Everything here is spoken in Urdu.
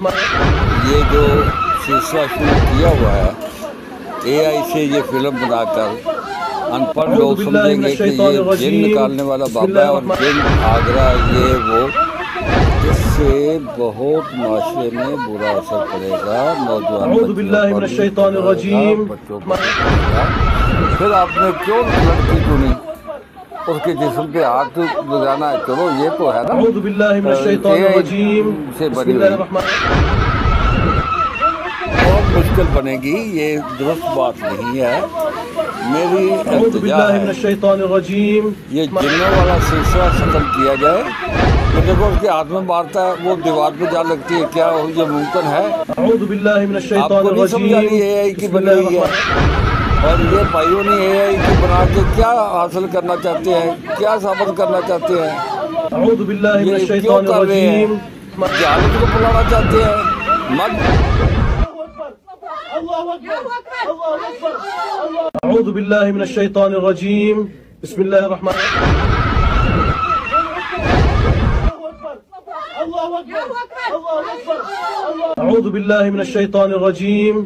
یہ جو سلسلہ شروع کیا ہوا ہے اے آئی سے یہ فلم بنا کر ان پڑھ لوگ سمجھیں گے کہ یہ جن نکالنے والا بابا ہے اور جن آگرہ یہ وہ، اس سے بہت معاشرے میں برا اثر پڑے گا، نوجوان بچوں پر بھی پڑے گا، بچوں پر بھی پڑے گا۔ پھر آپ نے کیوں لڑکی چنی؟ اس کے جسم پہ ہاتھ لگانا ہے، چلو یہ تو ہے نا اے آئی سے بنی ہوئی، بہت مشکل بنے گی، یہ درست بات نہیں ہے۔ میری التجا ہے یہ جنوں والا سلسلہ ختم کیا جائے۔ یہ دیکھو اس کے ہاتھ میں مارتا ہے، وہ دیوار پہ جا لگتی ہے، کیا یہ ممکن ہے؟ آپ کو نہیں سمجھا رہی اے آئی کی بنی ہوئی ہے؟ اور یہ بھائیوں نے اے آئی کی بنا کے کیا حاصل کرنا چاہتے ہیں، کیا ثابت کرنا چاہتے ہیں؟ یہ کیوں کر رہے ہیں؟ جہالت کو بلانا چاہتے ہیں؟ اعوذ باللہ من الشیطان الرجیم، بسم اللہ الرحمن اعوذ باللہ من الشیطان الرجیم۔